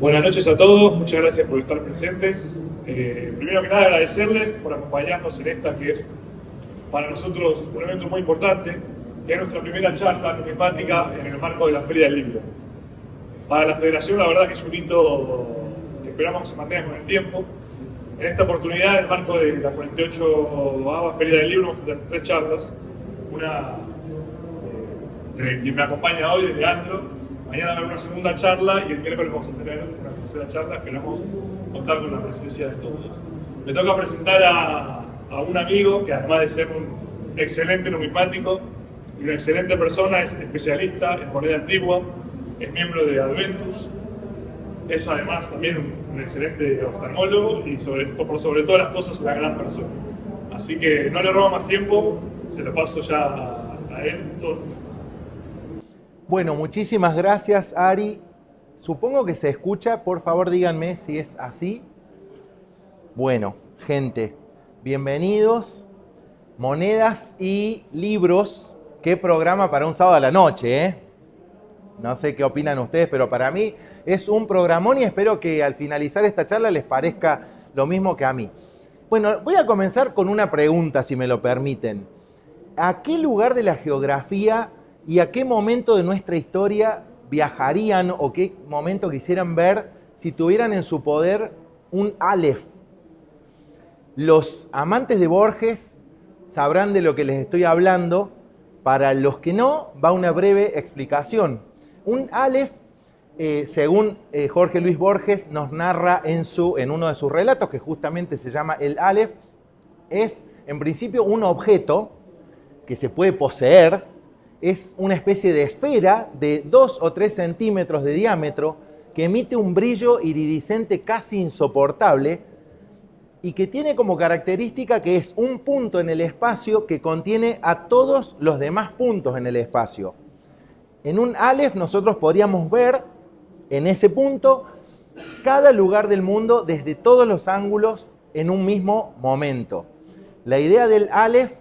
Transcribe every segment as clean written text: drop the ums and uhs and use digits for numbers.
Buenas noches a todos, muchas gracias por estar presentes. Primero que nada agradecerles por acompañarnos en esta que es para nosotros un evento muy importante, que es nuestra primera charla numismática en el marco de la Feria del Libro. Para la Federación la verdad que es un hito que esperamos que se mantenga con el tiempo. En esta oportunidad, en el marco de la 48ª Feria del Libro, vamos a tener 3 charlas. Una de quien me acompaña hoy, de Leandro. Mañana va a haber una segunda charla y el miércoles vamos a tener una tercera charla. Esperamos contar con la presencia de todos. Me toca presentar a un amigo que, además de ser un excelente numismático y una excelente persona, es especialista en moneda antigua, es miembro de Adventus, es además también un excelente oftalmólogo y por sobre todas las cosas una gran persona. Así que no le robo más tiempo, se lo paso ya a él todo. Bueno, muchísimas gracias, Ari. Supongo que se escucha, por favor díganme si es así. Bueno, gente, bienvenidos. Monedas y libros. Qué programa para un sábado a la noche, ¿eh? No sé qué opinan ustedes, pero para mí es un programón y espero que al finalizar esta charla les parezca lo mismo que a mí. Bueno, voy a comenzar con una pregunta, si me lo permiten. ¿A qué lugar de la geografía y a qué momento de nuestra historia viajarían o qué momento quisieran ver si tuvieran en su poder un Aleph? Los amantes de Borges sabrán de lo que les estoy hablando. Para los que no, va una breve explicación. Un Aleph, según Jorge Luis Borges nos narra en uno de sus relatos, que justamente se llama El Aleph, es en principio un objeto que se puede poseer. Es una especie de esfera de 2 o 3 centímetros de diámetro que emite un brillo iridiscente casi insoportable y que tiene como característica que es un punto en el espacio que contiene a todos los demás puntos en el espacio. En un Aleph nosotros podríamos ver en ese punto cada lugar del mundo desde todos los ángulos en un mismo momento. La idea del Aleph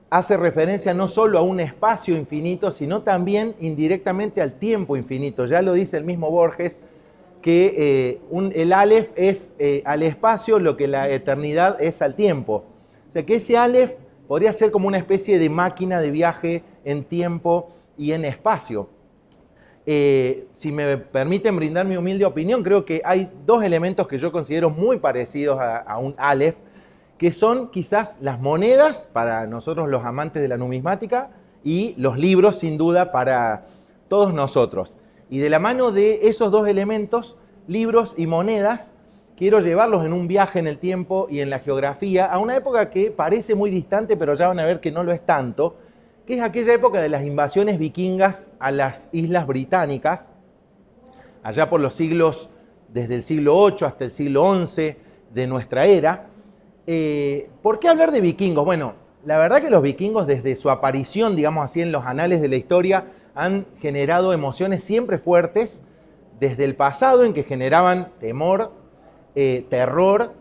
hace referencia no solo a un espacio infinito, sino también indirectamente al tiempo infinito. Ya lo dice el mismo Borges, que el Aleph es al espacio lo que la eternidad es al tiempo. O sea que ese Aleph podría ser como una especie de máquina de viaje en tiempo y en espacio. Si me permiten brindar mi humilde opinión, creo que hay 2 elementos que yo considero muy parecidos a un Aleph, que son quizás las monedas para nosotros los amantes de la numismática y los libros sin duda para todos nosotros. Y de la mano de esos 2 elementos, libros y monedas, quiero llevarlos en un viaje en el tiempo y en la geografía a una época que parece muy distante, pero ya van a ver que no lo es tanto, que es aquella época de las invasiones vikingas a las islas británicas, allá por los siglos, desde el siglo VIII hasta el siglo XI de nuestra era. ¿Por qué hablar de vikingos? Bueno, la verdad que los vikingos desde su aparición, digamos así, en los anales de la historia, han generado emociones siempre fuertes, desde el pasado en que generaban temor, terror,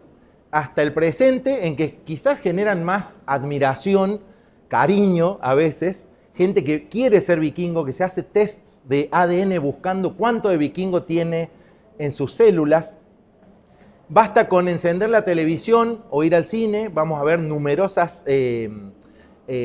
hasta el presente en que quizás generan más admiración, cariño a veces, gente que quiere ser vikingo, que se hace tests de ADN buscando cuánto de vikingo tiene en sus células. Basta con encender la televisión o ir al cine, vamos a ver numerosas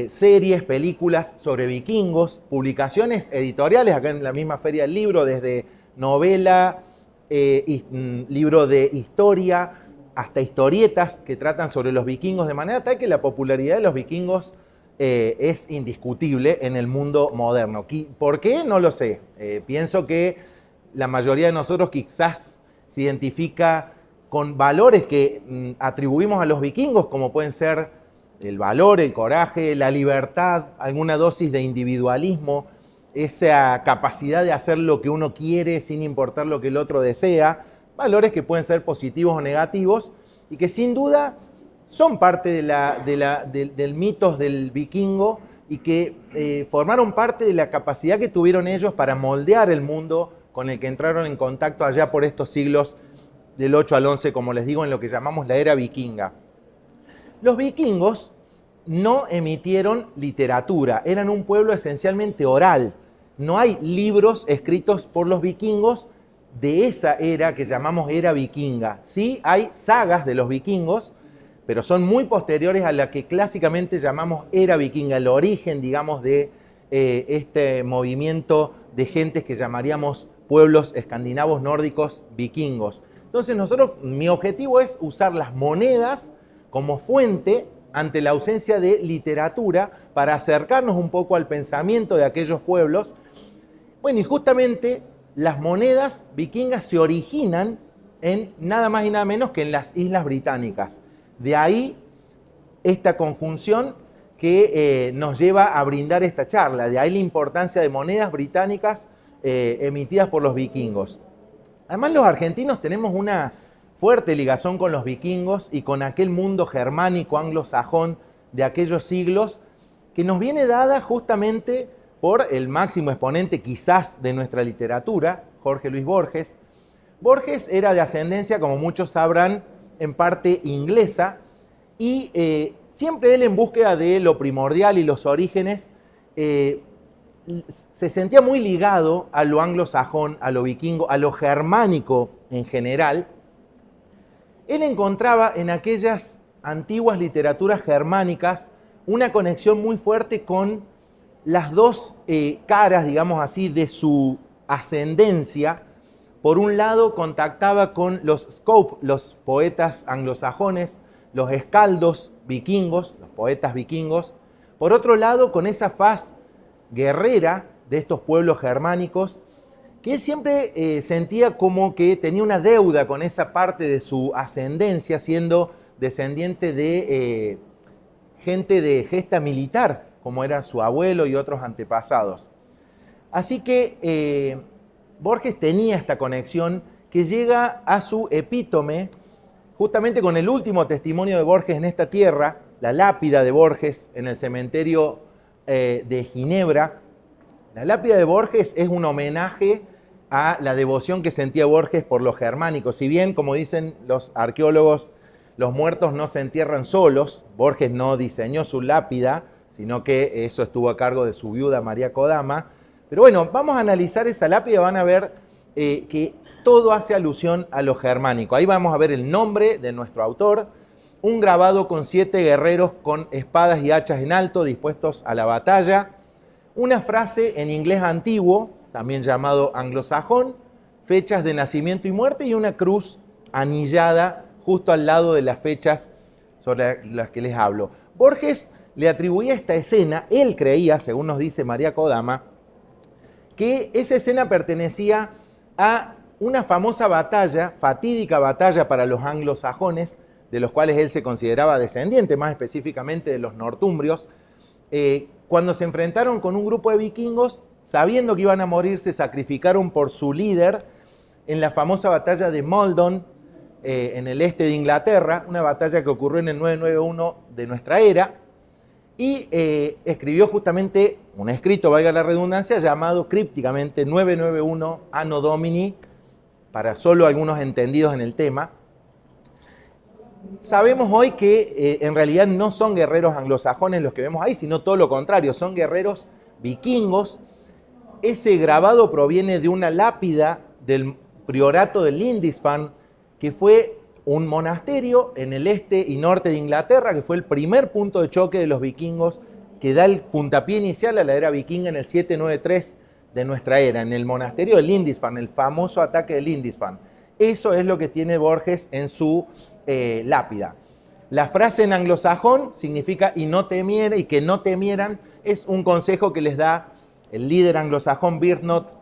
series, películas sobre vikingos, publicaciones editoriales, acá en la misma Feria del Libro, desde novela, libro de historia, hasta historietas que tratan sobre los vikingos, de manera tal que la popularidad de los vikingos es indiscutible en el mundo moderno. ¿Por qué? No lo sé. Pienso que la mayoría de nosotros quizás se identifica con valores que atribuimos a los vikingos, como pueden ser el valor, el coraje, la libertad, alguna dosis de individualismo, esa capacidad de hacer lo que uno quiere sin importar lo que el otro desea, valores que pueden ser positivos o negativos y que sin duda son parte del mitos del vikingo y que formaron parte de la capacidad que tuvieron ellos para moldear el mundo con el que entraron en contacto allá por estos siglos del 8 al 11, como les digo, en lo que llamamos la era vikinga. Los vikingos no emitieron literatura, eran un pueblo esencialmente oral. No hay libros escritos por los vikingos de esa era que llamamos era vikinga. Sí hay sagas de los vikingos, pero son muy posteriores a la que clásicamente llamamos era vikinga, el origen, digamos, de este movimiento de gentes que llamaríamos pueblos escandinavos nórdicos vikingos. Entonces mi objetivo es usar las monedas como fuente ante la ausencia de literatura para acercarnos un poco al pensamiento de aquellos pueblos. Bueno, y justamente las monedas vikingas se originan en nada más y nada menos que en las Islas Británicas. De ahí esta conjunción que nos lleva a brindar esta charla, de ahí la importancia de monedas británicas emitidas por los vikingos. Además, los argentinos tenemos una fuerte ligazón con los vikingos y con aquel mundo germánico, anglosajón de aquellos siglos, que nos viene dada justamente por el máximo exponente quizás de nuestra literatura, Jorge Luis Borges. Borges era de ascendencia, como muchos sabrán, en parte inglesa, y siempre él en búsqueda de lo primordial y los orígenes, se sentía muy ligado a lo anglosajón, a lo vikingo, a lo germánico en general. Él encontraba en aquellas antiguas literaturas germánicas una conexión muy fuerte con las dos caras, digamos así, de su ascendencia. Por un lado, contactaba con los Scop, los poetas anglosajones, los escaldos vikingos, los poetas vikingos. Por otro lado, con esa faz guerrera de estos pueblos germánicos, que él siempre sentía como que tenía una deuda con esa parte de su ascendencia, siendo descendiente de gente de gesta militar, como era su abuelo y otros antepasados. Así que Borges tenía esta conexión que llega a su epítome justamente con el último testimonio de Borges en esta tierra, la lápida de Borges en el cementerio de Ginebra. La lápida de Borges es un homenaje a la devoción que sentía Borges por los germánicos. Si bien, como dicen los arqueólogos, los muertos no se entierran solos, Borges no diseñó su lápida, sino que eso estuvo a cargo de su viuda María Kodama. Pero bueno, vamos a analizar esa lápida y van a ver que todo hace alusión a lo germánico. Ahí vamos a ver el nombre de nuestro autor, un grabado con 7 guerreros con espadas y hachas en alto dispuestos a la batalla, una frase en inglés antiguo, también llamado anglosajón, fechas de nacimiento y muerte y una cruz anillada justo al lado de las fechas sobre las que les hablo. Borges le atribuía esta escena, él creía, según nos dice María Kodama, que esa escena pertenecía a una famosa batalla, fatídica batalla para los anglosajones, de los cuales él se consideraba descendiente, más específicamente de los nortumbrios, cuando se enfrentaron con un grupo de vikingos, sabiendo que iban a morir, se sacrificaron por su líder en la famosa batalla de Maldon, en el este de Inglaterra, una batalla que ocurrió en el 991 de nuestra era, y escribió justamente un escrito, valga la redundancia, llamado crípticamente 991 Anno Domini, para solo algunos entendidos en el tema. Sabemos hoy que en realidad no son guerreros anglosajones los que vemos ahí, sino todo lo contrario, son guerreros vikingos. Ese grabado proviene de una lápida del priorato de Lindisfarne, que fue un monasterio en el este y norte de Inglaterra, que fue el primer punto de choque de los vikingos, que da el puntapié inicial a la era vikinga en el 793 de nuestra era, en el monasterio de Lindisfarne, el famoso ataque de Lindisfarne. Eso es lo que tiene Borges en su lápida. La frase en anglosajón significa y que no temieran, es un consejo que les da el líder anglosajón Byrhtnoth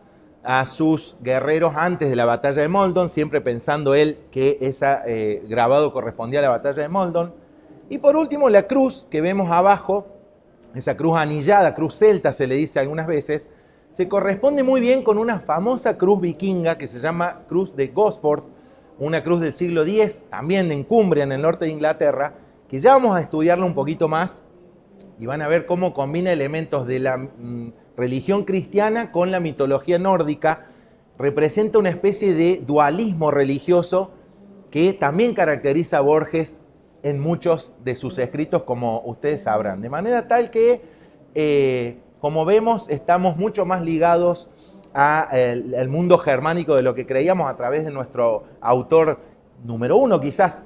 a sus guerreros antes de la batalla de Maldon, siempre pensando él que ese grabado correspondía a la batalla de Maldon. Y por último, la cruz que vemos abajo, esa cruz anillada, cruz celta se le dice algunas veces, se corresponde muy bien con una famosa cruz vikinga que se llama Cruz de Gosforth, una cruz del siglo X, también en Cumbria, en el norte de Inglaterra, que ya vamos a estudiarla un poquito más y van a ver cómo combina elementos de la religión cristiana con la mitología nórdica. Representa una especie de dualismo religioso que también caracteriza a Borges en muchos de sus escritos, como ustedes sabrán. De manera tal que, como vemos, estamos mucho más ligados al mundo germánico de lo que creíamos a través de nuestro autor número uno, quizás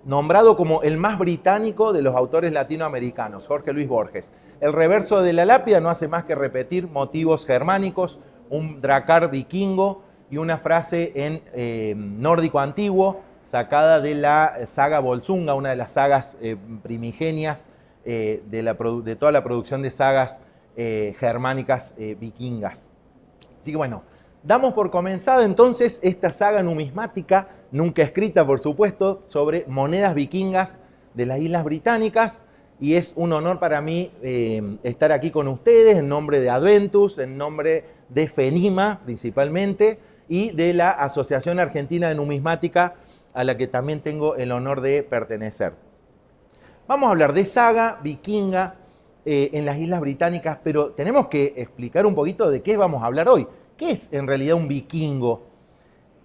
nombrado como el más británico de los autores latinoamericanos, Jorge Luis Borges. El reverso de la lápida no hace más que repetir motivos germánicos, un dracar vikingo y una frase en nórdico antiguo, sacada de la saga Volsunga, una de las sagas primigenias de toda la producción de sagas germánicas vikingas. Así que bueno, damos por comenzada entonces esta saga numismática, nunca escrita por supuesto, sobre monedas vikingas de las Islas Británicas, y es un honor para mí estar aquí con ustedes en nombre de Adventus, en nombre de FENIMA principalmente, y de la Asociación Argentina de Numismática, a la que también tengo el honor de pertenecer. Vamos a hablar de saga vikinga en las Islas Británicas, pero tenemos que explicar un poquito de qué vamos a hablar hoy. ¿Qué es en realidad un vikingo?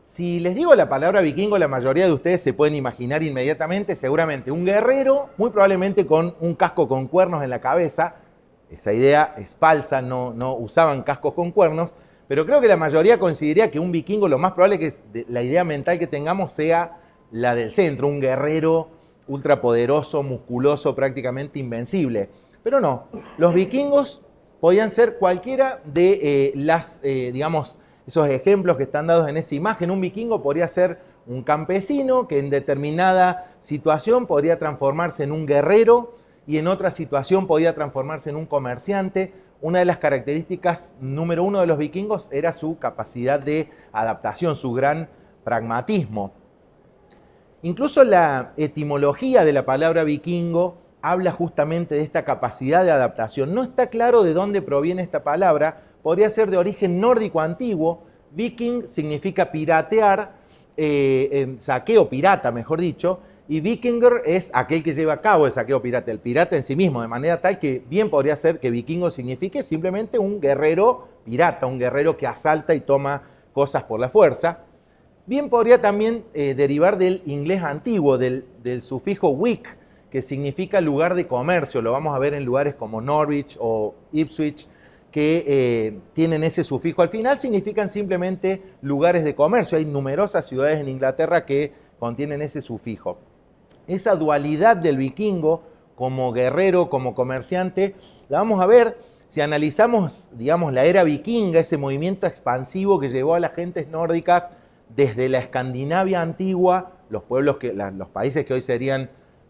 Si les digo la palabra vikingo, la mayoría de ustedes se pueden imaginar inmediatamente, seguramente un guerrero, muy probablemente con un casco con cuernos en la cabeza. Esa idea es falsa, no usaban cascos con cuernos, pero creo que la mayoría consideraría que un vikingo, lo más probable que la idea mental que tengamos sea la del centro, un guerrero ultrapoderoso, musculoso, prácticamente invencible. Pero no, los vikingos podían ser cualquiera de digamos, esos ejemplos que están dados en esa imagen. Un vikingo podría ser un campesino que en determinada situación podría transformarse en un guerrero y en otra situación podía transformarse en un comerciante. Una de las características número uno de los vikingos era su capacidad de adaptación, su gran pragmatismo. Incluso la etimología de la palabra vikingo habla justamente de esta capacidad de adaptación. No está claro de dónde proviene esta palabra, podría ser de origen nórdico antiguo. Viking significa piratear, saqueo pirata, mejor dicho, y vikinger es aquel que lleva a cabo el saqueo pirata, el pirata en sí mismo, de manera tal que bien podría ser que vikingo signifique simplemente un guerrero pirata, un guerrero que asalta y toma cosas por la fuerza. Bien podría también derivar del inglés antiguo, del sufijo wick, que significa lugar de comercio. Lo vamos a ver en lugares como Norwich o Ipswich, que tienen ese sufijo al final, significan simplemente lugares de comercio. Hay numerosas ciudades en Inglaterra que contienen ese sufijo. Esa dualidad del vikingo como guerrero, como comerciante, la vamos a ver si analizamos, digamos, la era vikinga, ese movimiento expansivo que llevó a las gentes nórdicas desde la Escandinavia antigua, los países que hoy serían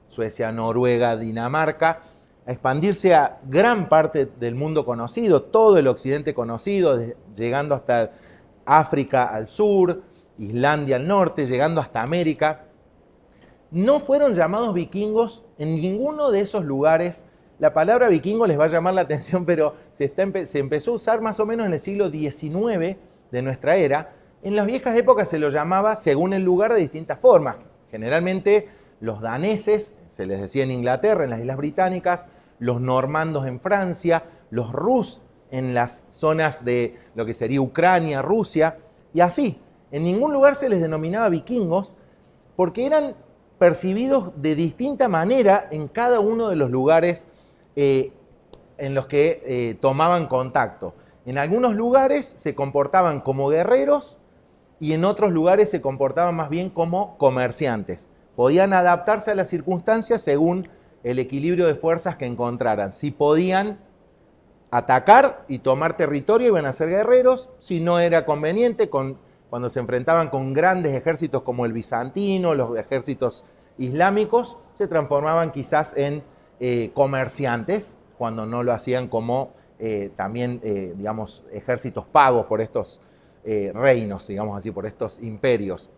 Suecia, Noruega, Dinamarca, a expandirse a gran parte del mundo conocido, todo el occidente conocido, llegando hasta África al sur, Islandia al norte, llegando hasta América. No fueron llamados vikingos en ninguno de esos lugares. La palabra vikingo les va a llamar la atención, pero se empezó a usar más o menos en el siglo XIX de nuestra era. En las viejas épocas se lo llamaba según el lugar de distintas formas. Generalmente los daneses, se les decía en Inglaterra, en las Islas Británicas, los normandos en Francia, los rus en las zonas de lo que sería Ucrania, Rusia, y así. En ningún lugar se les denominaba vikingos porque eran percibidos de distinta manera en cada uno de los lugares en los que tomaban contacto. En algunos lugares se comportaban como guerreros y en otros lugares se comportaban más bien como comerciantes. Podían adaptarse a las circunstancias según el equilibrio de fuerzas que encontraran. Si podían atacar y tomar territorio, iban a ser guerreros. Si no era conveniente, cuando se enfrentaban con grandes ejércitos como el bizantino, los ejércitos islámicos, se transformaban quizás en comerciantes, cuando no lo hacían como también, digamos, ejércitos pagos por estos reinos, digamos así, por estos imperios.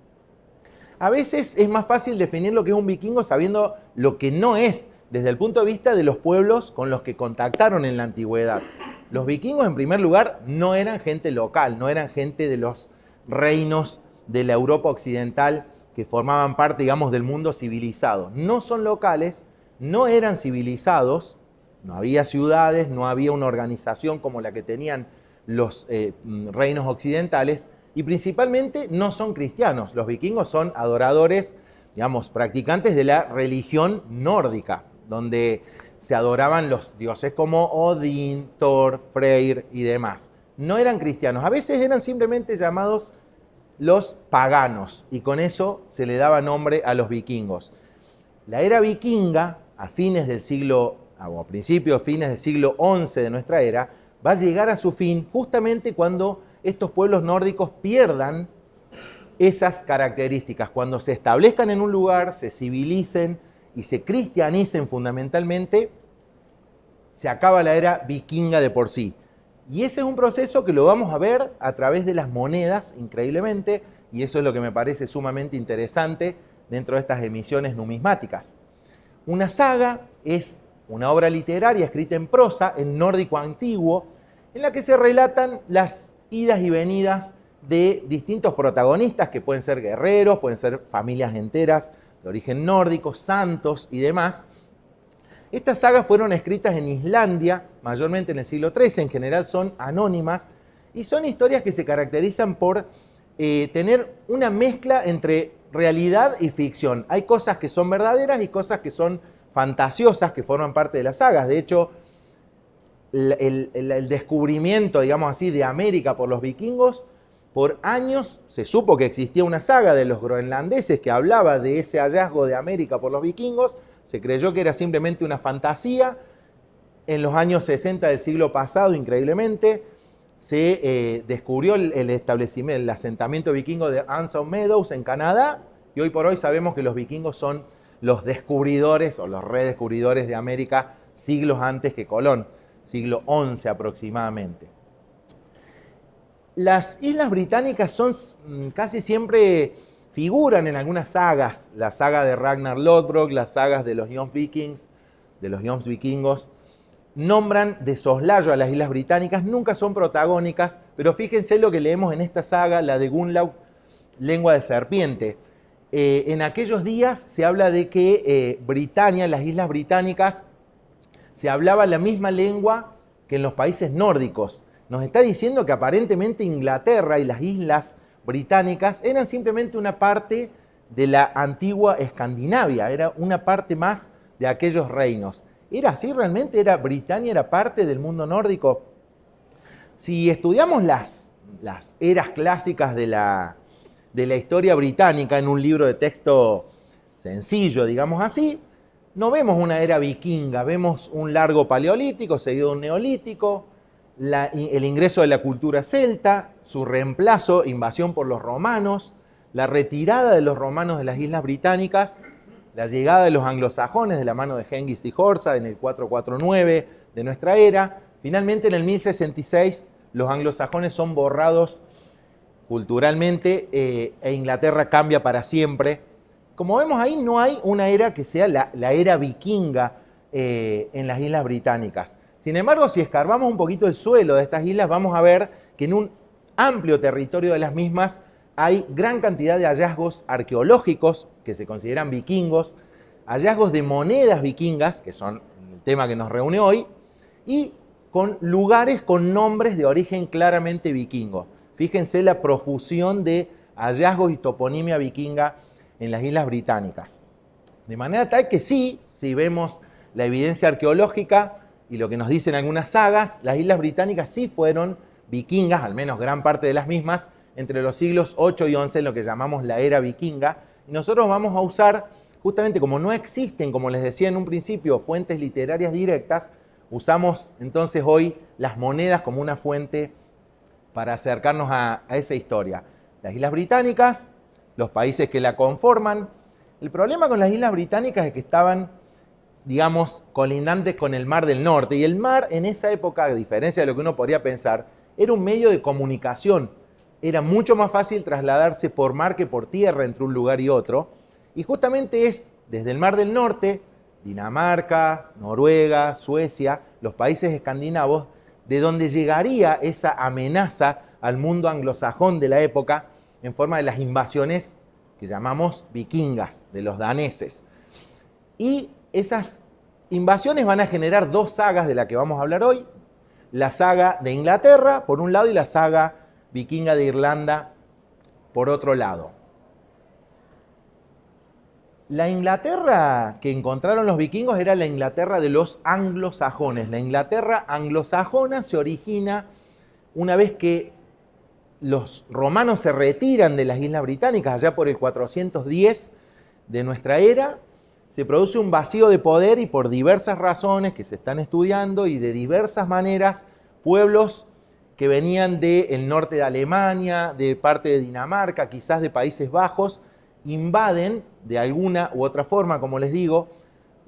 A veces es más fácil definir lo que es un vikingo sabiendo lo que no es, desde el punto de vista de los pueblos con los que contactaron en la antigüedad. Los vikingos, en primer lugar, no eran gente local, no eran gente de los reinos de la Europa occidental que formaban parte, digamos, del mundo civilizado. No son locales, no eran civilizados, no había ciudades, no había una organización como la que tenían los reinos occidentales, y principalmente no son cristianos. Los vikingos son adoradores, digamos, practicantes de la religión nórdica, donde se adoraban los dioses como Odín, Thor, Freyr y demás. no eran cristianos. A veces eran simplemente llamados los paganos, y con eso se le daba nombre a los vikingos. La era vikinga, a fines del siglo, o a principios, fines del siglo XI de nuestra era, va a llegar a su fin justamente cuando estos pueblos nórdicos pierdan esas características, cuando se establezcan en un lugar, se civilicen y se cristianicen fundamentalmente, se acaba la era vikinga de por sí. Y ese es un proceso que lo vamos a ver a través de las monedas, increíblemente, y eso es lo que me parece sumamente interesante dentro de estas emisiones numismáticas. Una saga es una obra literaria escrita en prosa, en nórdico antiguo, en la que se relatan las idas y venidas de distintos protagonistas, que pueden ser guerreros, pueden ser familias enteras de origen nórdico, santos y demás. Estas sagas fueron escritas en Islandia, mayormente en el siglo XIII, en general son anónimas, y son historias que se caracterizan por tener una mezcla entre realidad y ficción. Hay cosas que son verdaderas y cosas que son fantasiosas, que forman parte de las sagas. De hecho, el descubrimiento, digamos así, de América por los vikingos, por años se supo que existía una saga de los groenlandeses que hablaba de ese hallazgo de América por los vikingos. Se creyó que era simplemente una fantasía. En los años 60 del siglo pasado, increíblemente, se descubrió el establecimiento, el asentamiento vikingo de Anson Meadows en Canadá, y hoy por hoy sabemos que los vikingos son los descubridores o los redescubridores de América siglos antes que Colón, siglo XI aproximadamente. Las Islas Británicas son casi siempre figuran en algunas sagas, la saga de Ragnar Lodbrok, las sagas de los Jomsvikings, de los Jomsvikingos, nombran de soslayo a las Islas Británicas, nunca son protagónicas, pero fíjense lo que leemos en esta saga, la de Gunnlaug, Lengua de Serpiente. En aquellos días se habla de que Britania, las Islas Británicas, se hablaba la misma lengua que en los países nórdicos. Nos está diciendo que aparentemente Inglaterra y las Islas Británicas eran simplemente una parte de la antigua Escandinavia, era una parte más de aquellos reinos. ¿Era así realmente? ¿Britania era parte del mundo nórdico? Si estudiamos las eras clásicas de la historia británica en un libro de texto sencillo, digamos así, no vemos una era vikinga, vemos un largo paleolítico seguido de un neolítico, el ingreso de la cultura celta, su reemplazo, invasión por los romanos, la retirada de los romanos de las Islas Británicas, la llegada de los anglosajones de la mano de Hengist y Horsa en el 449 de nuestra era. Finalmente, en el 1066, los anglosajones son borrados culturalmente e Inglaterra cambia para siempre. Como vemos ahí, no hay una era que sea la era vikinga en las Islas Británicas. Sin embargo, si escarbamos un poquito el suelo de estas islas, vamos a ver que en un amplio territorio de las mismas hay gran cantidad de hallazgos arqueológicos que se consideran vikingos, hallazgos de monedas vikingas, que son el tema que nos reúne hoy, y con lugares con nombres de origen claramente vikingo. Fíjense la profusión de hallazgos y toponimia vikinga en las Islas Británicas. De manera tal que sí, si vemos la evidencia arqueológica y lo que nos dicen algunas sagas, las Islas Británicas sí fueron vikingas, al menos gran parte de las mismas, entre los siglos 8 y 11 en lo que llamamos la era vikinga. Y nosotros vamos a usar, justamente como no existen, como les decía en un principio, fuentes literarias directas, usamos entonces hoy las monedas como una fuente para acercarnos a esa historia. Las Islas Británicas, los países que la conforman. El problema con las Islas Británicas es que estaban, digamos, colindantes con el Mar del Norte. Y el mar en esa época, a diferencia de lo que uno podría pensar, era un medio de comunicación. Era mucho más fácil trasladarse por mar que por tierra entre un lugar y otro. Y justamente es desde el Mar del Norte, Dinamarca, Noruega, Suecia, los países escandinavos, de donde llegaría esa amenaza al mundo anglosajón de la época en forma de las invasiones que llamamos vikingas, de los daneses. Y esas invasiones van a generar dos sagas de las que vamos a hablar hoy. La saga de Inglaterra, por un lado, y la saga vikinga de Irlanda, por otro lado. La Inglaterra que encontraron los vikingos era la Inglaterra de los anglosajones. La Inglaterra anglosajona se origina una vez que los romanos se retiran de las Islas Británicas, allá por el 410 de nuestra era, se produce un vacío de poder y por diversas razones que se están estudiando y de diversas maneras, pueblos que venían del norte de Alemania, de parte de Dinamarca, quizás de Países Bajos, invaden de alguna u otra forma, como les digo,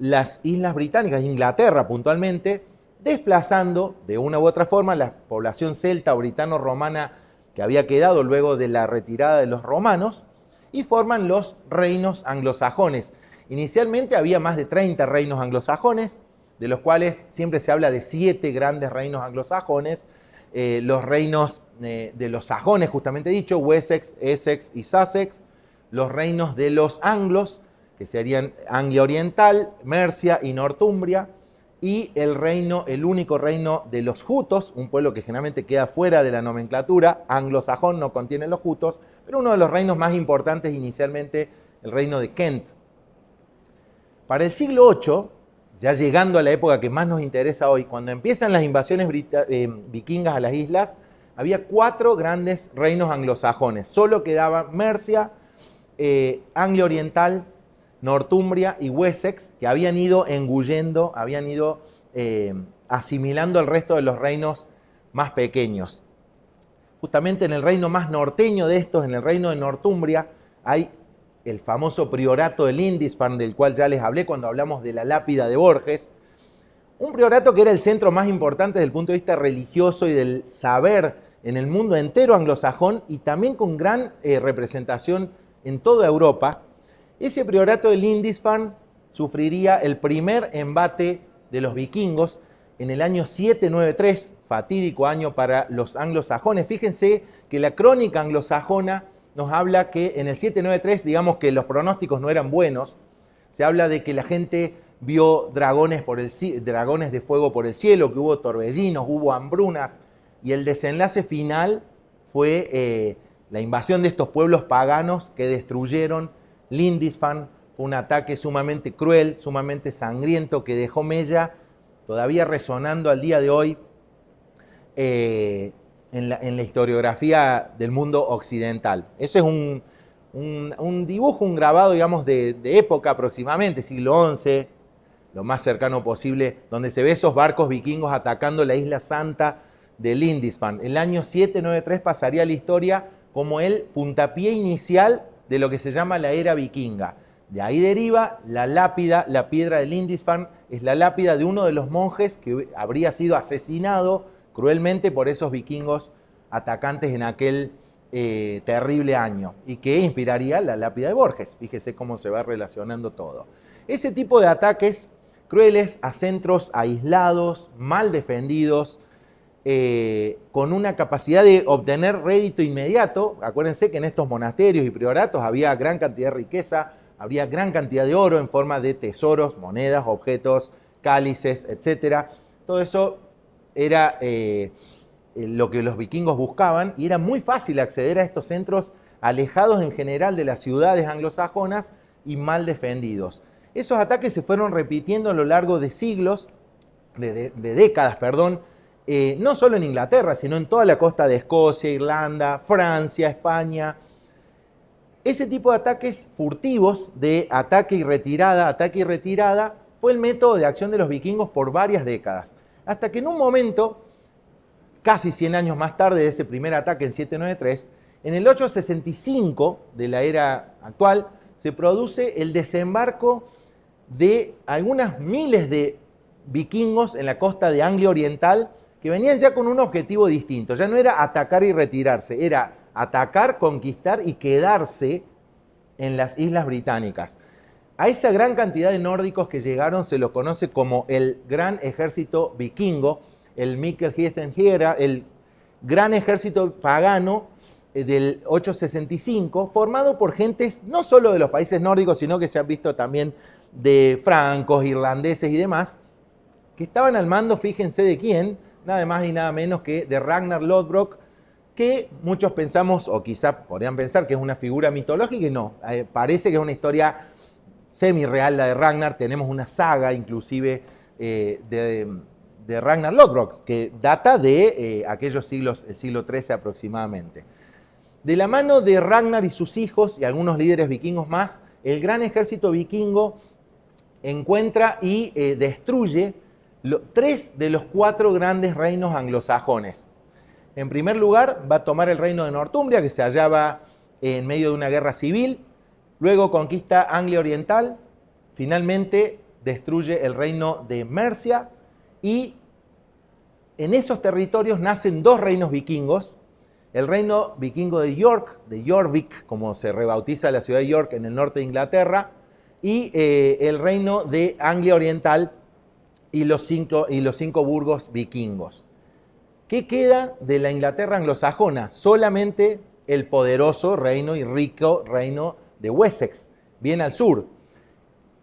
las Islas Británicas, Inglaterra puntualmente, desplazando de una u otra forma la población celta o britano-romana que había quedado luego de la retirada de los romanos, y forman los reinos anglosajones. Inicialmente había más de 30 reinos anglosajones, de los cuales siempre se habla de 7 grandes reinos anglosajones, los reinos de los sajones, justamente dicho, Wessex, Essex y Sussex, los reinos de los anglos, que serían Anglia Oriental, Mercia y Northumbria, y el único reino de los jutos, un pueblo que generalmente queda fuera de la nomenclatura, anglosajón no contiene los jutos, pero uno de los reinos más importantes inicialmente, el reino de Kent. Para el siglo VIII, ya llegando a la época que más nos interesa hoy, cuando empiezan las invasiones vikingas a las islas, había 4 grandes reinos anglosajones. Solo quedaban Mercia, Anglia Oriental, Northumbria y Wessex, que habían ido engullendo, habían ido asimilando el resto de los reinos más pequeños. Justamente en el reino más norteño de estos, en el reino de Northumbria, hay el famoso priorato de Lindisfarne, del cual ya les hablé cuando hablamos de la lápida de Borges. Un priorato que era el centro más importante desde el punto de vista religioso y del saber en el mundo entero anglosajón y también con gran representación en toda Europa. Ese priorato de Lindisfarne sufriría el primer embate de los vikingos en el año 793, fatídico año para los anglosajones. Fíjense que la crónica anglosajona nos habla que en el 793, digamos que los pronósticos no eran buenos. Se habla de que la gente vio dragones de fuego por el cielo, que hubo torbellinos, hubo hambrunas, y el desenlace final fue la invasión de estos pueblos paganos que destruyeron Lindisfarne. Fue un ataque sumamente cruel, sumamente sangriento, que dejó mella todavía resonando al día de hoy en la historiografía del mundo occidental. Ese es un dibujo, un grabado, digamos, de época aproximadamente, siglo XI, lo más cercano posible, donde se ve esos barcos vikingos atacando la isla santa de Lindisfarne. El año 793 pasaría a la historia como el puntapié inicial de lo que se llama la era vikinga. De ahí deriva la lápida, la piedra de Lindisfarne, es la lápida de uno de los monjes que habría sido asesinado cruelmente por esos vikingos atacantes en aquel terrible año y que inspiraría la lápida de Borges. Fíjese cómo se va relacionando todo. Ese tipo de ataques crueles a centros aislados, mal defendidos, con una capacidad de obtener rédito inmediato. Acuérdense que en estos monasterios y prioratos había gran cantidad de riqueza, había gran cantidad de oro en forma de tesoros, monedas, objetos, cálices, etc. Todo eso era lo que los vikingos buscaban y era muy fácil acceder a estos centros alejados en general de las ciudades anglosajonas y mal defendidos. Esos ataques se fueron repitiendo a lo largo de siglos, de décadas, perdón, no solo en Inglaterra, sino en toda la costa de Escocia, Irlanda, Francia, España. Ese tipo de ataques furtivos, de ataque y retirada, fue el método de acción de los vikingos por varias décadas. Hasta que en un momento, casi 100 años más tarde de ese primer ataque en 793, en el 865 de la era actual, se produce el desembarco de algunas miles de vikingos en la costa de Anglia Oriental que venían ya con un objetivo distinto. Ya no era atacar y retirarse, era atacar, conquistar y quedarse en las Islas Británicas. A esa gran cantidad de nórdicos que llegaron se lo conoce como el Gran Ejército Vikingo, el Mikelheathengera, el gran ejército pagano del 865, formado por gentes no solo de los países nórdicos, sino que se han visto también de francos, irlandeses y demás, que estaban al mando, fíjense de quién, nada más y nada menos que de Ragnar Lodbrok, que muchos pensamos, o quizá podrían pensar que es una figura mitológica, y no, parece que es una historia semi-real la de Ragnar. Tenemos una saga inclusive de de Ragnar Lodbrok, que data de aquellos siglos, el siglo XIII aproximadamente. De la mano de Ragnar y sus hijos y algunos líderes vikingos más, el gran ejército vikingo encuentra y destruye 3 de los 4 grandes reinos anglosajones. En primer lugar, va a tomar el reino de Northumbria, que se hallaba en medio de una guerra civil. Luego conquista Anglia Oriental. Finalmente destruye el reino de Mercia. Y en esos territorios nacen 2 reinos vikingos. El reino vikingo de York, de Jorvik, como se rebautiza la ciudad de York en el norte de Inglaterra. Y el reino de Anglia Oriental y los 5 burgos vikingos. ¿Qué queda de la Inglaterra anglosajona? Solamente el poderoso reino y rico reino de Wessex, bien al sur.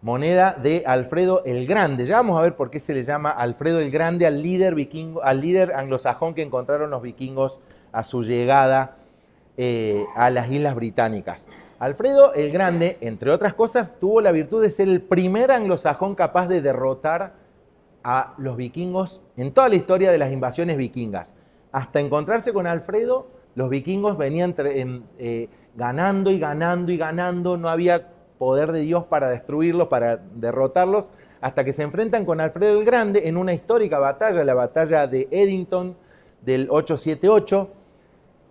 Moneda de Alfredo el Grande. Ya vamos a ver por qué se le llama Alfredo el Grande al líder vikingo, al líder anglosajón que encontraron los vikingos a su llegada a las Islas Británicas. Alfredo el Grande, entre otras cosas, tuvo la virtud de ser el primer anglosajón capaz de derrotar a los vikingos en toda la historia de las invasiones vikingas. Hasta encontrarse con Alfredo, los vikingos venían ganando y ganando y ganando, no había poder de Dios para destruirlos, para derrotarlos, hasta que se enfrentan con Alfredo el Grande en una histórica batalla, la batalla de Edington del 878.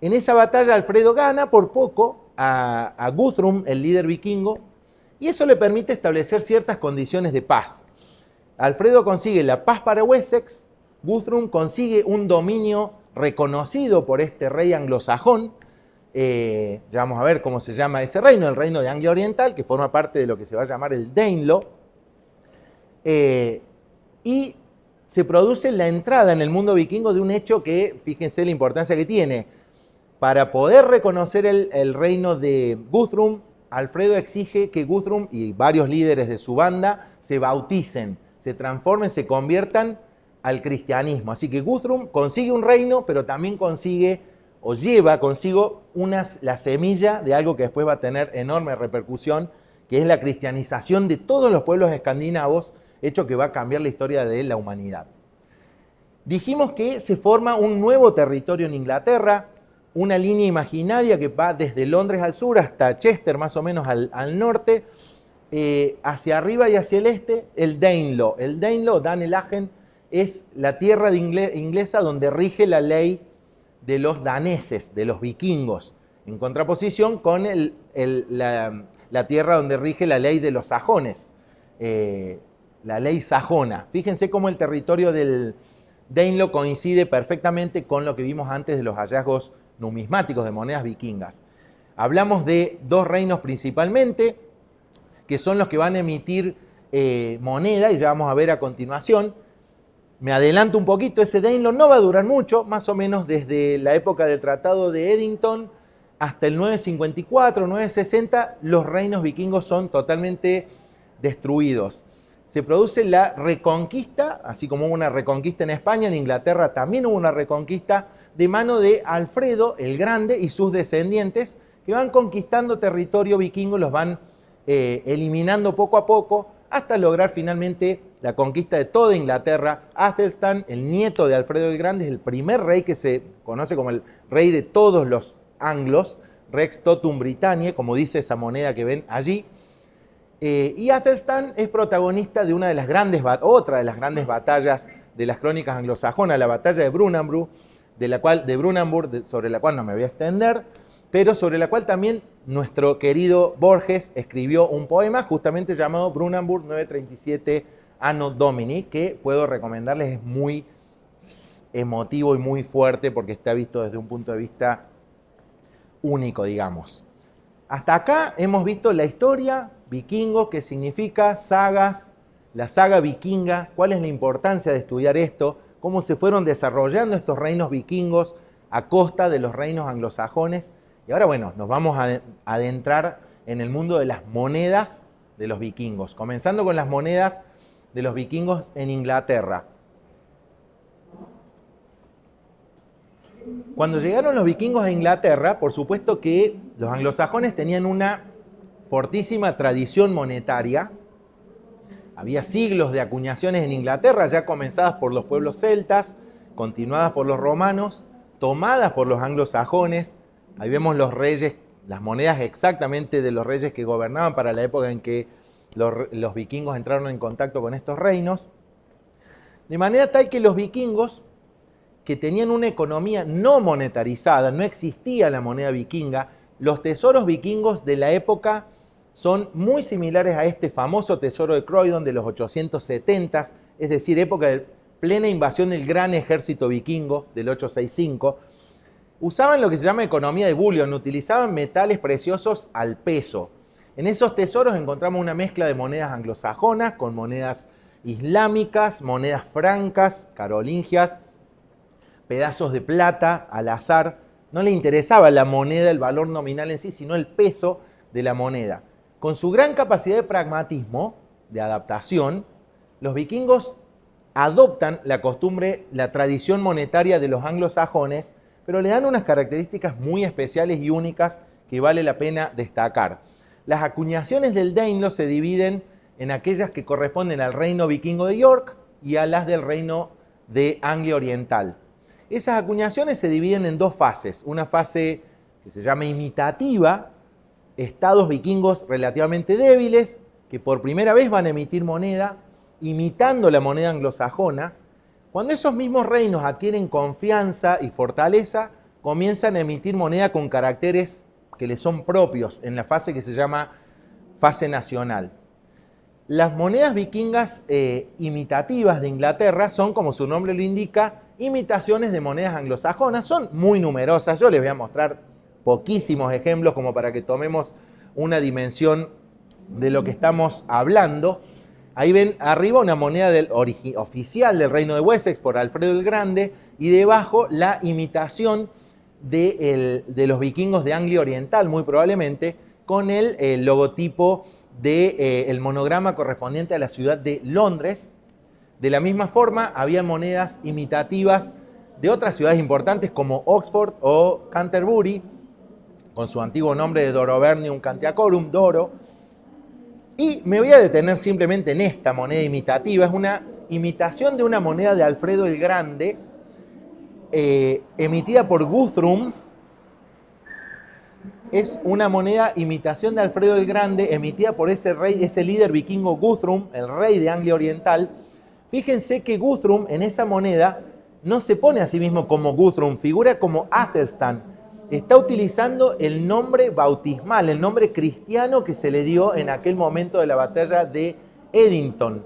En esa batalla Alfredo gana por poco a Guthrum, el líder vikingo, y eso le permite establecer ciertas condiciones de paz. Alfredo consigue la paz para Wessex, Guthrum consigue un dominio reconocido por este rey anglosajón. Ya vamos a ver cómo se llama ese reino, el reino de Anglia Oriental, que forma parte de lo que se va a llamar el Danelaw. Y se produce la entrada en el mundo vikingo de un hecho que, fíjense la importancia que tiene. Para poder reconocer el reino de Guthrum, Alfredo exige que Guthrum y varios líderes de su banda se bauticen, se transformen, se conviertan al cristianismo. Así que Guthrum consigue un reino, pero también consigue o lleva consigo la semilla de algo que después va a tener enorme repercusión, que es la cristianización de todos los pueblos escandinavos, hecho que va a cambiar la historia de la humanidad. Dijimos que se forma un nuevo territorio en Inglaterra, una línea imaginaria que va desde Londres al sur hasta Chester, más o menos al norte, hacia arriba y hacia el este, el Danelaw. El Danelaw, Danelagen, es la tierra inglesa donde rige la ley de los daneses, de los vikingos, en contraposición con la tierra donde rige la ley de los sajones, la ley sajona. Fíjense cómo el territorio del Danelaw coincide perfectamente con lo que vimos antes de los hallazgos numismáticos de monedas vikingas. Hablamos de 2 reinos principalmente, que son los que van a emitir moneda, y ya vamos a ver a continuación. Me adelanto un poquito, ese Danelaw no va a durar mucho, más o menos desde la época del Tratado de Edington hasta el 954, 960, los reinos vikingos son totalmente destruidos. Se produce la reconquista, así como hubo una reconquista en España, en Inglaterra también hubo una reconquista de mano de Alfredo el Grande y sus descendientes, que van conquistando territorio vikingo, los van eliminando poco a poco, hasta lograr finalmente la conquista de toda Inglaterra. Athelstan, el nieto de Alfredo el Grande, es el primer rey que se conoce como el rey de todos los anglos, Rex Totum Britanniae, como dice esa moneda que ven allí. Y Athelstan es protagonista de otra de las grandes batallas de las crónicas anglosajonas, la batalla de Brunanburh, sobre la cual no me voy a extender, pero sobre la cual también nuestro querido Borges escribió un poema justamente llamado Brunanburh 937 Anno Domini, que puedo recomendarles, es muy emotivo y muy fuerte porque está visto desde un punto de vista único, digamos. Hasta acá hemos visto la historia vikingo, que significa sagas, la saga vikinga, cuál es la importancia de estudiar esto, cómo se fueron desarrollando estos reinos vikingos a costa de los reinos anglosajones. Y ahora, bueno, nos vamos a adentrar en el mundo de las monedas de los vikingos, comenzando con las monedas de los vikingos en Inglaterra. Cuando llegaron los vikingos a Inglaterra, por supuesto que los anglosajones tenían una fortísima tradición monetaria, Había siglos de acuñaciones en Inglaterra, ya comenzadas por los pueblos celtas, continuadas por los romanos, tomadas por los anglosajones. Ahí vemos los reyes, las monedas exactamente de los reyes que gobernaban para la época en que los vikingos entraron en contacto con estos reinos. De manera tal que los vikingos, que tenían una economía no monetarizada, no existía la moneda vikinga, los tesoros vikingos de la época son muy similares a este famoso tesoro de Croydon de los 870, es decir, época de plena invasión del gran ejército vikingo del 865. Usaban lo que se llama economía de bullion, utilizaban metales preciosos al peso. En esos tesoros encontramos una mezcla de monedas anglosajonas con monedas islámicas, monedas francas, carolingias, pedazos de plata al azar. No le interesaba la moneda, el valor nominal en sí, sino el peso de la moneda. Con su gran capacidad de pragmatismo, de adaptación, los vikingos adoptan la costumbre, la tradición monetaria de los anglosajones, pero le dan unas características muy especiales y únicas que vale la pena destacar. Las acuñaciones del Danelaw se dividen en aquellas que corresponden al reino vikingo de York y a las del reino de Anglia Oriental. Esas acuñaciones se dividen en dos fases. Una fase que se llama imitativa, estados vikingos relativamente débiles, que por primera vez van a emitir moneda, imitando la moneda anglosajona. Cuando esos mismos reinos adquieren confianza y fortaleza, comienzan a emitir moneda con caracteres que les son propios en la fase que se llama fase nacional. Las monedas vikingas imitativas de Inglaterra son, como su nombre lo indica, imitaciones de monedas anglosajonas. Son muy numerosas, yo les voy a mostrar poquísimos ejemplos como para que tomemos una dimensión de lo que estamos hablando. Ahí ven arriba una moneda oficial del reino de Wessex por Alfredo el Grande y debajo la imitación de los vikingos de Anglia Oriental, muy probablemente, con el logotipo del monograma correspondiente a la ciudad de Londres. De la misma forma, había monedas imitativas de otras ciudades importantes como Oxford o Canterbury, con su antiguo nombre de Dorovernium Cantiacorum, Doro. Y me voy a detener simplemente en esta moneda imitativa. Es una imitación de una moneda de Alfredo el Grande, emitida por Guthrum. Es una moneda imitación de Alfredo el Grande, emitida por ese rey, ese líder vikingo Guthrum, el rey de Anglia Oriental. Fíjense que Guthrum en esa moneda no se pone a sí mismo como Guthrum, figura como Athelstan. Está utilizando el nombre bautismal, el nombre cristiano que se le dio en aquel momento de la batalla de Edington.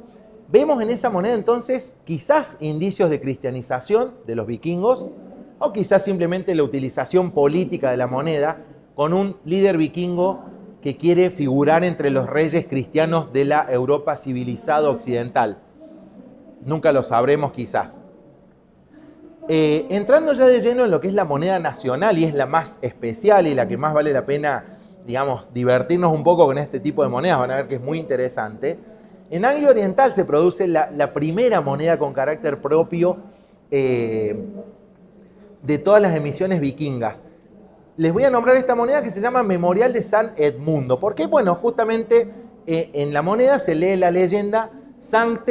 Vemos en esa moneda entonces quizás indicios de cristianización de los vikingos o quizás simplemente la utilización política de la moneda con un líder vikingo que quiere figurar entre los reyes cristianos de la Europa civilizada occidental. Nunca lo sabremos quizás. Entrando ya de lleno en lo que es la moneda nacional, y es la más especial y la que más vale la pena, digamos, divertirnos un poco con este tipo de monedas, van a ver que es muy interesante. En Anglia Oriental se produce la primera moneda con carácter propio de todas las emisiones vikingas. Les voy a nombrar esta moneda que se llama Memorial de San Edmundo. ¿Por qué? Bueno, justamente en la moneda se lee la leyenda San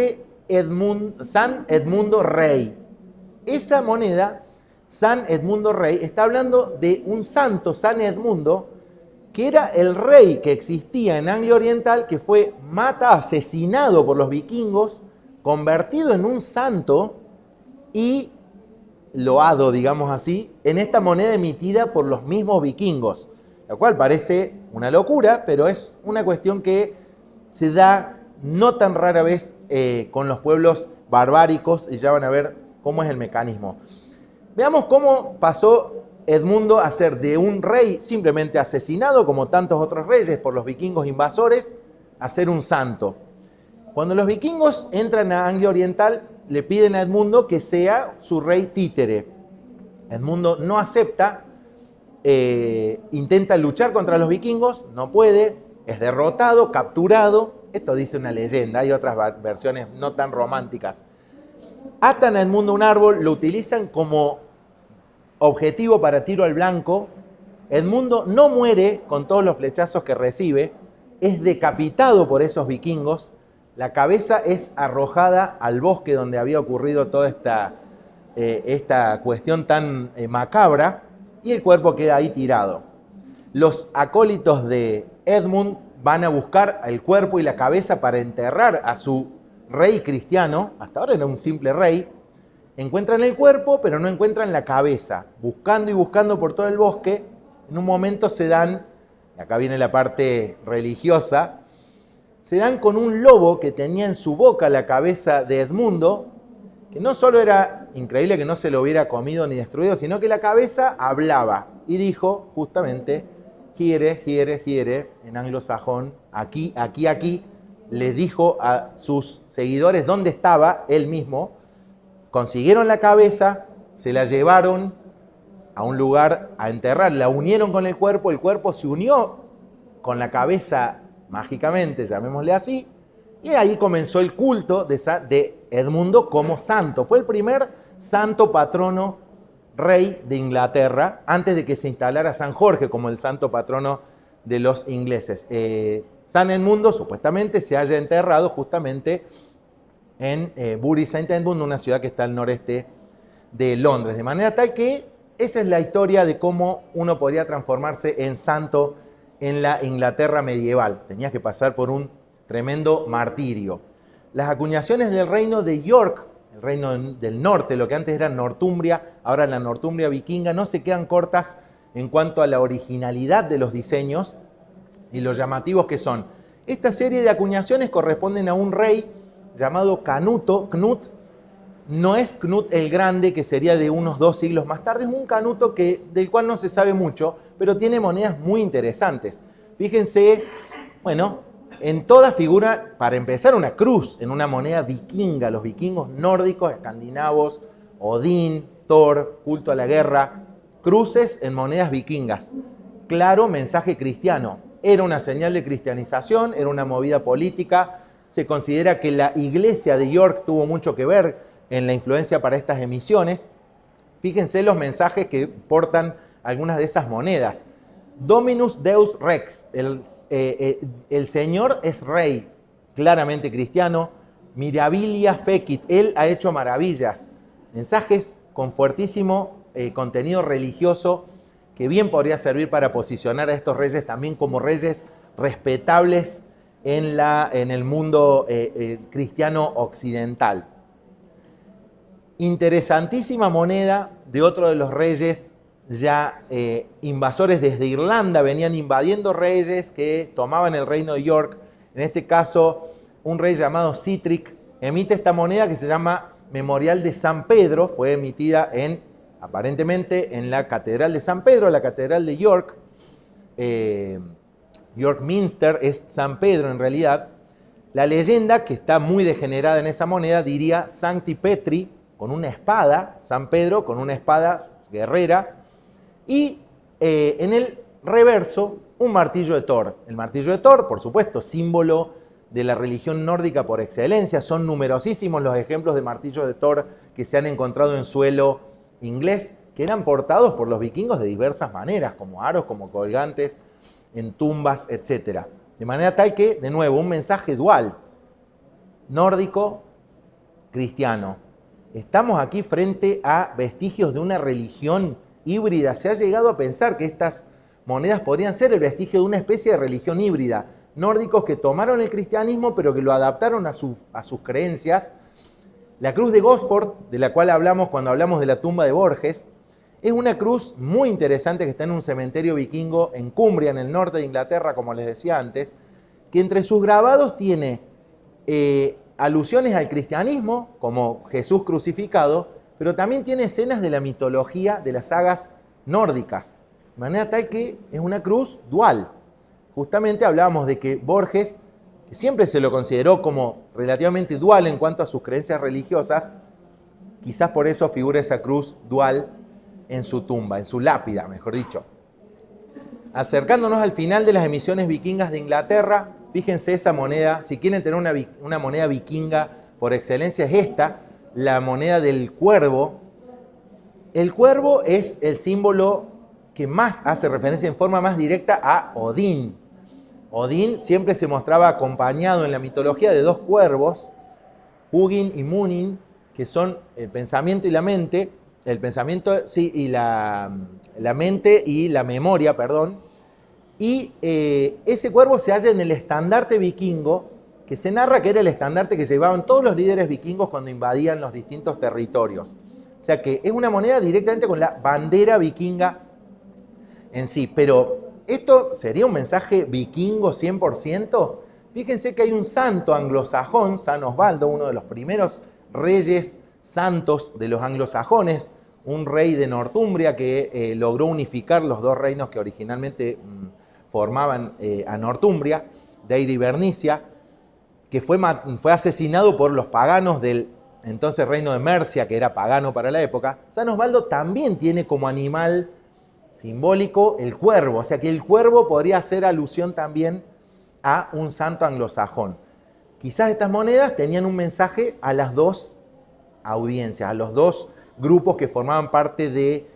Edmundo Rey. Esa moneda, San Edmundo Rey, está hablando de un santo, San Edmundo, que era el rey que existía en Anglia Oriental, que fue asesinado por los vikingos, convertido en un santo y loado, digamos así, en esta moneda emitida por los mismos vikingos, lo cual parece una locura, pero es una cuestión que se da no tan rara vez con los pueblos barbáricos, y ya van a ver cómo es el mecanismo. Veamos cómo pasó Edmundo a ser de un rey simplemente asesinado, como tantos otros reyes por los vikingos invasores, a ser un santo. Cuando los vikingos entran a Anglia Oriental, le piden a Edmundo que sea su rey títere. Edmundo no acepta, intenta luchar contra los vikingos, no puede, es derrotado, capturado. Esto dice una leyenda, hay otras versiones no tan románticas. Atan a Edmundo a un árbol, lo utilizan como objetivo para tiro al blanco. Edmundo no muere con todos los flechazos que recibe, es decapitado por esos vikingos. La cabeza es arrojada al bosque donde había ocurrido toda esta cuestión tan macabra, y el cuerpo queda ahí tirado. Los acólitos de Edmund van a buscar el cuerpo y la cabeza para enterrar a su rey cristiano. Hasta ahora era un simple rey. Encuentran el cuerpo, pero no encuentran la cabeza. Buscando y buscando por todo el bosque, en un momento se dan, y acá viene la parte religiosa, se dan con un lobo que tenía en su boca la cabeza de Edmundo, que no solo era increíble que no se lo hubiera comido ni destruido, sino que la cabeza hablaba y dijo justamente, hiere, hiere, hiere, en anglosajón, aquí, aquí, aquí. Le dijo a sus seguidores dónde estaba él mismo. Consiguieron la cabeza, se la llevaron a un lugar a enterrar, la unieron con el cuerpo se unió con la cabeza mágicamente, llamémosle así, y ahí comenzó el culto de Edmundo como santo. Fue el primer santo patrono rey de Inglaterra, antes de que se instalara San Jorge como el santo patrono de los ingleses. San Edmundo supuestamente se halla enterrado justamente en Bury St. Edmund, una ciudad que está al noreste de Londres. De manera tal que esa es la historia de cómo uno podría transformarse en santo en la Inglaterra medieval. Tenías que pasar por un tremendo martirio. Las acuñaciones del reino de York, el reino del norte, lo que antes era Northumbria, ahora la Northumbria vikinga, no se quedan cortas en cuanto a la originalidad de los diseños y los llamativos que son. Esta serie de acuñaciones corresponden a un rey llamado Knut. No es Knut el Grande, que sería de unos 2 siglos más tarde, es un Canuto del cual no se sabe mucho, pero tiene monedas muy interesantes. Fíjense, bueno, en toda figura, para empezar, una cruz en una moneda vikinga, los vikingos nórdicos, escandinavos, Odín, Thor, culto a la guerra, cruces en monedas vikingas. Claro, mensaje cristiano. Era una señal de cristianización, era una movida política. Se considera que la iglesia de York tuvo mucho que ver en la influencia para estas emisiones. Fíjense los mensajes que portan algunas de esas monedas. Dominus Deus Rex, el Señor es rey, claramente cristiano. Mirabilia fecit, Él ha hecho maravillas. Mensajes con fuertísimo contenido religioso que bien podría servir para posicionar a estos reyes también como reyes respetables en el mundo cristiano occidental. Interesantísima moneda de otro de los reyes ya invasores desde Irlanda, venían invadiendo reyes que tomaban el reino de York. En este caso, un rey llamado Sitrick emite esta moneda que se llama Memorial de San Pedro. Fue emitida aparentemente en la Catedral de San Pedro, la Catedral de York. York Minster es San Pedro en realidad. La leyenda, que está muy degenerada en esa moneda, diría Sancti Petri, con una espada, San Pedro con una espada guerrera, y en el reverso un martillo de Thor. El martillo de Thor, por supuesto, símbolo de la religión nórdica por excelencia. Son numerosísimos los ejemplos de martillos de Thor que se han encontrado en suelo inglés, que eran portados por los vikingos de diversas maneras, como aros, como colgantes, en tumbas, etc. De manera tal que, de nuevo, un mensaje dual, nórdico, cristiano. Estamos aquí frente a vestigios de una religión híbrida. Se ha llegado a pensar que estas monedas podrían ser el vestigio de una especie de religión híbrida. Nórdicos que tomaron el cristianismo pero que lo adaptaron a sus creencias. La cruz de Gosford, de la cual hablamos cuando hablamos de la tumba de Borges, es una cruz muy interesante que está en un cementerio vikingo en Cumbria, en el norte de Inglaterra, como les decía antes, que entre sus grabados tiene alusiones al cristianismo, como Jesús crucificado, pero también tiene escenas de la mitología de las sagas nórdicas, de manera tal que es una cruz dual. Justamente hablábamos de que Borges, que siempre se lo consideró como relativamente dual en cuanto a sus creencias religiosas, quizás por eso figura esa cruz dual en su tumba, en su lápida, mejor dicho. Acercándonos al final de las emisiones vikingas de Inglaterra, fíjense esa moneda. Si quieren tener una moneda vikinga por excelencia, es esta, la moneda del cuervo. El cuervo es el símbolo que más hace referencia en forma más directa a Odín. Odín siempre se mostraba acompañado en la mitología de dos cuervos, Hugin y Munin, que son el pensamiento y la mente, el pensamiento sí, y la mente y la memoria, perdón. Y ese cuervo se halla en el estandarte vikingo, que se narra que era el estandarte que llevaban todos los líderes vikingos cuando invadían los distintos territorios. O sea que es una moneda directamente con la bandera vikinga en sí. Pero, ¿esto sería un mensaje vikingo 100%? Fíjense que hay un santo anglosajón, San Osvaldo, uno de los primeros reyes santos de los anglosajones, un rey de Northumbria que logró unificar los dos reinos que originalmente formaban a Northumbria, Deira y Bernicia, que fue asesinado por los paganos del entonces reino de Mercia, que era pagano para la época. San Osvaldo también tiene como animal simbólico el cuervo, o sea que el cuervo podría hacer alusión también a un santo anglosajón. Quizás estas monedas tenían un mensaje a las dos audiencias, a los dos grupos que formaban parte de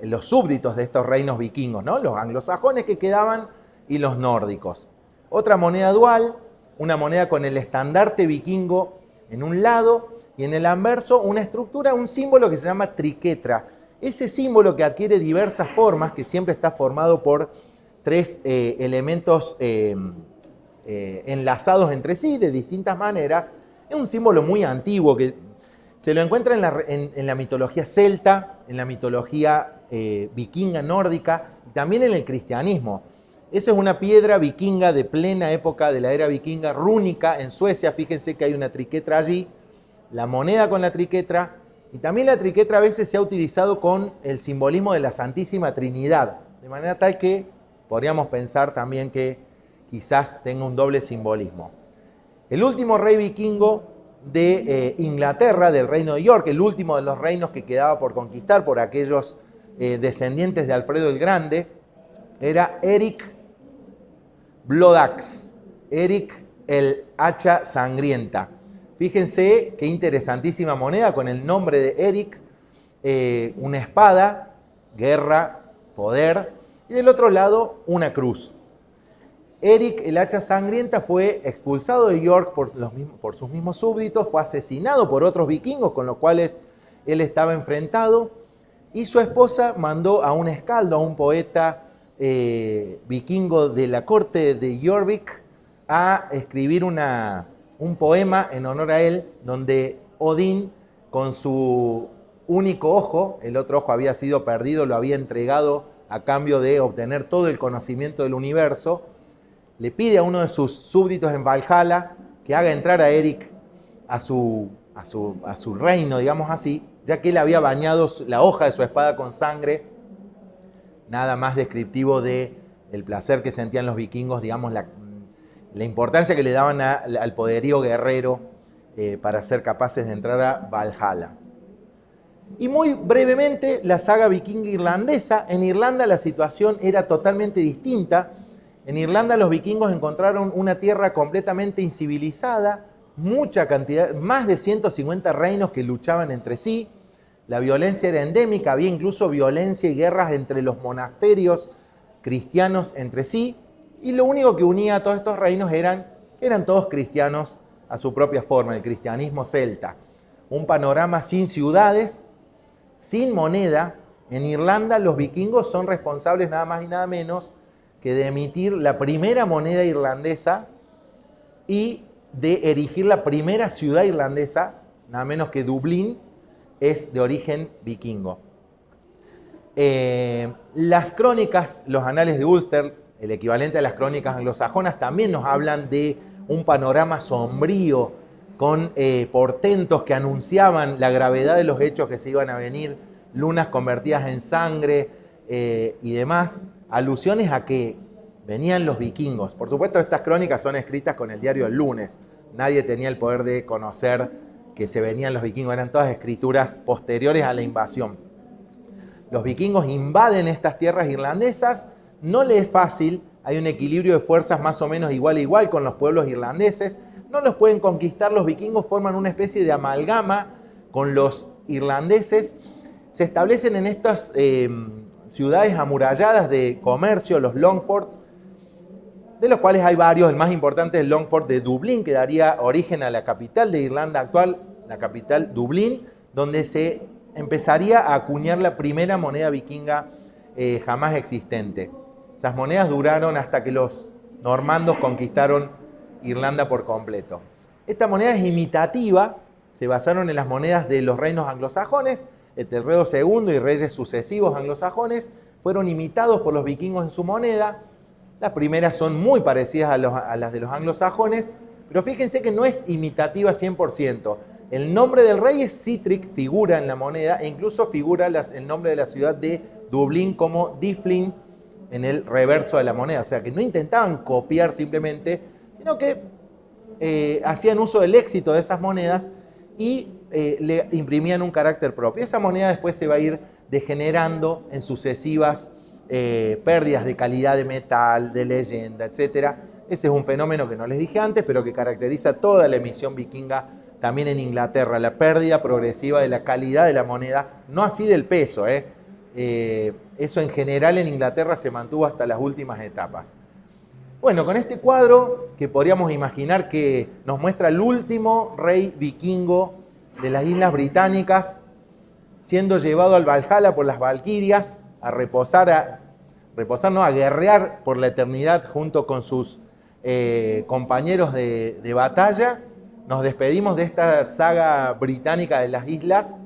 los súbditos de estos reinos vikingos, ¿no? Los anglosajones que quedaban y los nórdicos. Otra moneda dual, una moneda con el estandarte vikingo en un lado y en el anverso una estructura, un símbolo que se llama triquetra. Ese símbolo que adquiere diversas formas, que siempre está formado por tres elementos enlazados entre sí de distintas maneras, es un símbolo muy antiguo que se lo encuentra en la mitología celta, en la mitología vikinga nórdica y también en el cristianismo. Esa es una piedra vikinga de plena época de la era vikinga, rúnica en Suecia. Fíjense que hay una triquetra allí, la moneda con la triquetra, y también la triquetra a veces se ha utilizado con el simbolismo de la Santísima Trinidad, de manera tal que podríamos pensar también que quizás tenga un doble simbolismo. El último rey vikingo de Inglaterra, del reino de York, el último de los reinos que quedaba por conquistar por aquellos descendientes de Alfredo el Grande, era Eric Bloodaxe, Eric el hacha sangrienta. Fíjense qué interesantísima moneda con el nombre de Eric, una espada, guerra, poder, y del otro lado una cruz. Eric el hacha sangrienta fue expulsado de York por sus mismos súbditos, fue asesinado por otros vikingos con los cuales él estaba enfrentado, y su esposa mandó a un escaldo, a un poeta vikingo de la corte de Jorvik, a escribir un poema en honor a él, donde Odín, con su único ojo, el otro ojo había sido perdido, lo había entregado a cambio de obtener todo el conocimiento del universo, le pide a uno de sus súbditos en Valhalla que haga entrar a Eric a su reino, digamos así, ya que él había bañado la hoja de su espada con sangre. Nada más descriptivo del placer que sentían los vikingos, digamos, la importancia que le daban al poderío guerrero para ser capaces de entrar a Valhalla. Y muy brevemente, la saga vikinga irlandesa. En Irlanda la situación era totalmente distinta. En Irlanda los vikingos encontraron una tierra completamente incivilizada, mucha cantidad, más de 150 reinos que luchaban entre sí. La violencia era endémica, había incluso violencia y guerras entre los monasterios cristianos entre sí, y lo único que unía a todos estos reinos eran todos cristianos a su propia forma, el cristianismo celta. Un panorama sin ciudades, sin moneda. En Irlanda los vikingos son responsables nada más y nada menos que de emitir la primera moneda irlandesa y de erigir la primera ciudad irlandesa, nada menos que Dublín, es de origen vikingo. Las crónicas, los anales de Ulster, el equivalente a las crónicas anglosajonas, también nos hablan de un panorama sombrío con portentos que anunciaban la gravedad de los hechos que se iban a venir, lunas convertidas en sangre y demás, alusiones a que venían los vikingos. Por supuesto, estas crónicas son escritas con el diario El Lunes. Nadie tenía el poder de conocer que se venían los vikingos, eran todas escrituras posteriores a la invasión. Los vikingos invaden estas tierras irlandesas, no les es fácil, hay un equilibrio de fuerzas más o menos igual a igual con los pueblos irlandeses, no los pueden conquistar, los vikingos forman una especie de amalgama con los irlandeses, se establecen en estas ciudades amuralladas de comercio, los Longfords, de los cuales hay varios. El más importante es el Longford de Dublín, que daría origen a la capital de Irlanda actual, la capital Dublín, donde se empezaría a acuñar la primera moneda vikinga jamás existente. Esas monedas duraron hasta que los normandos conquistaron Irlanda por completo. Esta moneda es imitativa, se basaron en las monedas de los reinos anglosajones. Etelredo II y reyes sucesivos anglosajones fueron imitados por los vikingos en su moneda. Las primeras son muy parecidas a las de los anglosajones, pero fíjense que no es imitativa 100%. El nombre del rey es Sitrick, figura en la moneda, e incluso figura el nombre de la ciudad de Dublín como Diflin en el reverso de la moneda. O sea que no intentaban copiar simplemente, sino que hacían uso del éxito de esas monedas y le imprimían un carácter propio. Esa moneda después se va a ir degenerando en sucesivas pérdidas de calidad de metal, de leyenda, etc. Ese es un fenómeno que no les dije antes, pero que caracteriza toda la emisión vikinga también en Inglaterra, la pérdida progresiva de la calidad de la moneda, no así del peso. Eso en general en Inglaterra se mantuvo hasta las últimas etapas. Bueno, con este cuadro que podríamos imaginar que nos muestra el último rey vikingo de las Islas Británicas, siendo llevado al Valhalla por las Valquirias, a guerrear por la eternidad junto con sus compañeros de batalla. Nos despedimos de esta saga británica de las islas,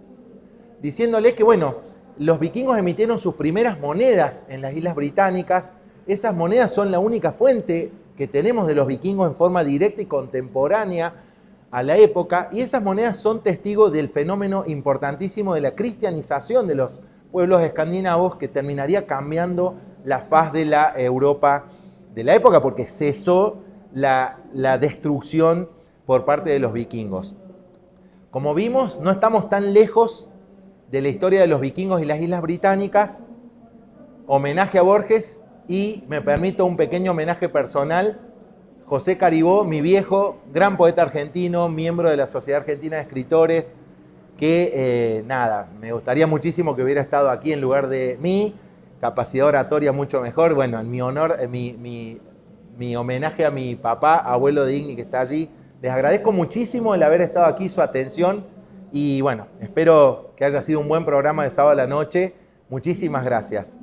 diciéndoles que, bueno, los vikingos emitieron sus primeras monedas en las Islas Británicas. Esas monedas son la única fuente que tenemos de los vikingos en forma directa y contemporánea a la época, y esas monedas son testigos del fenómeno importantísimo de la cristianización de los pueblos escandinavos, que terminaría cambiando la faz de la Europa de la época, porque cesó la destrucción por parte de los vikingos. Como vimos, no estamos tan lejos de la historia de los vikingos y las Islas Británicas. Homenaje a Borges, y me permito un pequeño homenaje personal. José Caribó, mi viejo, gran poeta argentino, miembro de la Sociedad Argentina de Escritores, que me gustaría muchísimo que hubiera estado aquí en lugar de mí, capacidad oratoria mucho mejor. Bueno, en mi honor, mi homenaje a mi papá, abuelo de Igni, que está allí. Les agradezco muchísimo el haber estado aquí, su atención, y bueno, espero que haya sido un buen programa de sábado a la noche. Muchísimas gracias.